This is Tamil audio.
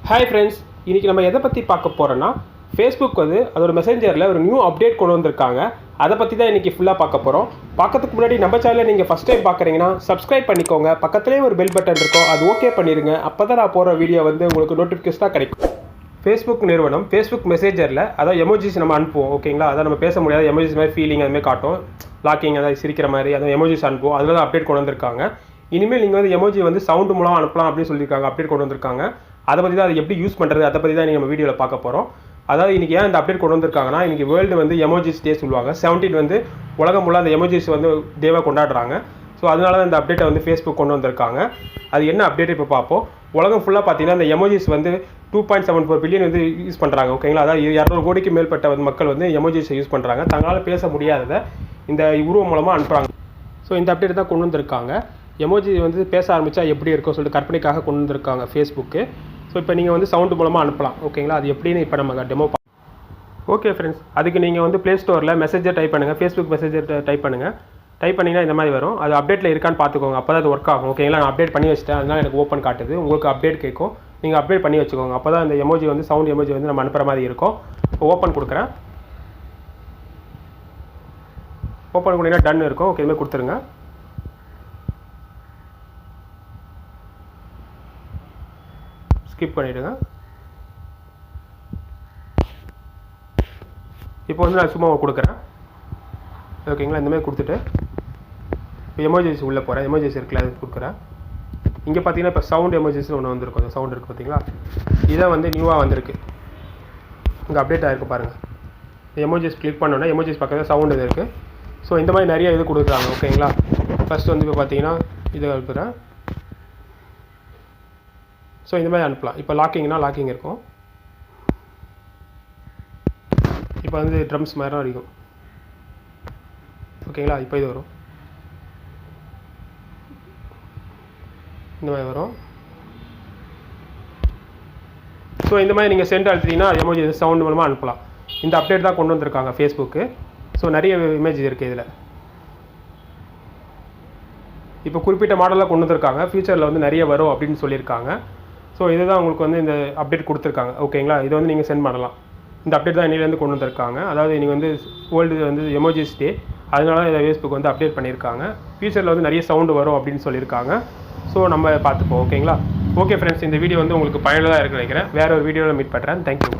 ஹாய் ஃப்ரெண்ட்ஸ், இன்றைக்கி நம்ம எதை பற்றி பார்க்க போகிறோன்னா ஃபேஸ்புக் வந்து அதோட மெசேஞ்சரில் ஒரு நியூ அப்டேட் கொண்டு வந்திருக்காங்க. அதை பற்றி தான் இன்றைக்கி ஃபுல்லாக பார்க்க போகிறோம். பார்க்கறதுக்கு முன்னாடி நம்ம சேனலில் நீங்கள் ஃபஸ்ட் டைம் பார்க்குறீங்கன்னா சப்ஸ்கிரைப் பண்ணிக்கோங்க. பக்கத்துலேயே ஒரு பெல் பட்டன் இருக்கும், அது ஓகே பண்ணிடுங்க. அப்போ தான் நான் போகிற வீடியோ வந்து உங்களுக்கு நோட்டிஃபிகேஷனாக கிடைக்கும். ஃபேஸ்புக் நிறுவனம் ஃபேஸ்புக் மெசேஞ்சரில் அதாவது எமோஜிஸ் நம்ம அனுப்புவோம், ஓகேங்களா? அதை நம்ம பேச முடியாது, எமோஜிஸ் மாதிரி ஃபீலிங் அதுமாதிரி காட்டும், லாக்கிங் அதாவது சிரிக்கிற மாதிரி அதை எமோஜிஸ் அனுப்புவோம். அதில் தான் அப்டேட் கொண்டு வந்திருக்காங்க. இனிமேல் நீங்கள் வந்து எமோஜி வந்து சவுண்டு மூலம் அனுப்பலாம் அப்படின்னு சொல்லியிருக்காங்க, அப்டேட் கொண்டு வந்திருக்காங்க. அதை பற்றி தான் அதை எப்படி யூஸ் பண்ணுறது அதை பற்றி தான் நம்ம வீடியோவில் பார்க்க போகிறோம். அதாவது இன்றைக்கி ஏன் இந்த அப்டேட் கொண்டு வந்திருக்காங்கன்னா, இன்றைக்கி வேர்ல்டு வந்து எமோஜிஸ் டே சொல்லுவாங்க. 17 வந்து உலகம் ஃபுல்லாக அந்த எமோஜிஸ் வந்து டேவாக கொண்டாடுறாங்க. ஸோ அதனால தான் இந்த அப்டேட்டை வந்து ஃபேஸ்புக் கொண்டு வந்திருக்காங்க. அது என்ன அப்டேட் இப்போ பார்ப்போம். உலகம் ஃபுல்லாக பார்த்தீங்கன்னா இந்த எமோஜிஸ் வந்து 2.74 பில்லியன் வந்து யூஸ் பண்ணுறாங்க, ஓகேங்களா? அதாவது 200 கோடிக்கு மேற்பட்ட மக்கள் வந்து எமோஜிஸை யூஸ் பண்ணுறாங்க. தங்களால் பேச முடியாததை இந்த உருவம் மூலமாக அனுப்புகிறாங்க. ஸோ இந்த அப்டேட் தான் கொண்டு வந்திருக்காங்க. எமோஜி வந்து பேச ஆரம்பித்தா எப்படி இருக்கும் சொல்லிட்டு கற்பனைக்காக கொண்டு வந்திருக்காங்க ஃபேஸ்புக்கு. ஸோ இப்போ நீங்கள் வந்து சவுண்டு மூலமாக அனுப்பலாம், ஓகேங்களா? அது எப்படின்னு இப்போ நம்ம டெமோ ஓகே ஃப்ரெண்ட்ஸ், அதுக்கு நீங்கள் வந்து ப்ளே ஸ்டோரில் மெசேஜர் டைப் பண்ணுங்கள், ஃபேஸ்புக் மெசேஜர் டைப் பண்ணுங்கள். டைப் பண்ணிங்கன்னா இந்த மாதிரி வரும். அது அப்டேட்டில் இருக்கான்னு பார்த்துக்கோங்க, அப்போ தான் அது ஒர்க் ஆகும், ஓகேங்களா? நான் அப்டேட் பண்ணி வச்சிட்டேன், அதனால் எனக்கு ஓப்பன் காட்டுது. உங்களுக்கு அப்டேட் கேட்கும், நீங்கள் அப்டேட் பண்ணி வச்சுக்கோங்க. அப்போ தான் இந்த எமோஜி வந்து சவுண்ட் எமோஜி வந்து நம்ம அனுப்புகிற மாதிரி இருக்கும். இப்போ ஓப்பன் கொடுக்குறேன். ஓப்பன் பண்ணிங்கன்னா டன் இருக்கும், ஓகே, இதுமாதிரி கொடுத்துருங்க. ஸ்கிப் பண்ணிவிடுங்க. இப்போ வந்து நான் சும்மா கொடுக்குறேன், ஓகேங்களா? இந்தமாதிரி கொடுத்துட்டு இப்போ எமோஜிஸ் உள்ளே போகிறேன். எமோஜிஸ் இருக்குல்ல, அது கொடுக்குறேன். இங்கே பார்த்தீங்கன்னா இப்போ சவுண்ட் எமோஜிஸ்னு ஒன்று வந்திருக்கும், அந்த சவுண்ட் இருக்குது பார்த்தீங்களா? இதை வந்து நியூவாக வந்திருக்கு, இங்கே அப்டேட் ஆகிருக்கு பாருங்கள். எமோஜிஸ் கிளிக் பண்ணோன்னா எமோஜிஸ் பக்கத்தில் சவுண்ட் இது இருக்குது. ஸோ இந்த மாதிரி நிறைய இது கொடுக்குறாங்க, ஓகேங்களா? ஃபஸ்ட்டு வந்து இப்போ பார்த்தீங்கன்னா இதை அனுப்புகிறேன். ஸோ இந்த மாதிரி அனுப்பலாம். இப்போ லாக்கிங்னா லாக்கிங் இருக்கும். இப்போ வந்து ட்ரம்ஸ் மாதிரி தான் அடிக்கும், ஓகேங்களா? இப்போ இது வரும், இந்த மாதிரி வரும். ஸோ இந்த மாதிரி நீங்கள் சென்ட் அழுத்திங்கன்னா எமோஜி சவுண்ட் மூலமாக அனுப்பலாம். இந்த அப்டேட் தான் கொண்டு வந்திருக்காங்க ஃபேஸ்புக்கு. ஸோ நிறைய இமேஜ் இருக்குது இதில். இப்போ குறிப்பிட்ட மாடலாக கொண்டு வந்திருக்காங்க, ஃபியூச்சரில் வந்து நிறைய வரும் அப்படின்னு சொல்லியிருக்காங்க. ஸோ இதுதான் உங்களுக்கு வந்து இந்த அப்டேட் கொடுத்துருக்காங்க, ஓகேங்களா? இதை வந்து நீங்கள் சென்ட் பண்ணலாம். இந்த அப்டேட் தான் இன்னிலேருந்து கொண்டு வந்திருக்காங்க. அதாவது நீங்கள் வந்து வேர்ல்டு வந்து எமோஜிஸ் டே, அதனால இதை ஃபேஸ்புக் வந்து அப்டேட் பண்ணியிருக்காங்க. ஃபியூச்சரில் வந்து நிறைய சவுண்டு வரும் அப்படின்னு சொல்லியிருக்காங்க. ஸோ நம்ம பார்த்துப்போம், ஓகேங்களா? ஓகே ஃப்ரெண்ட்ஸ், இந்த வீடியோ வந்து உங்களுக்கு பயனுள்ளதாக இருக்குன்னு நினைக்கிறேன். வேறு ஒரு வீடியோவில் மீட் பண்ணுறேன். தேங்க்யூ.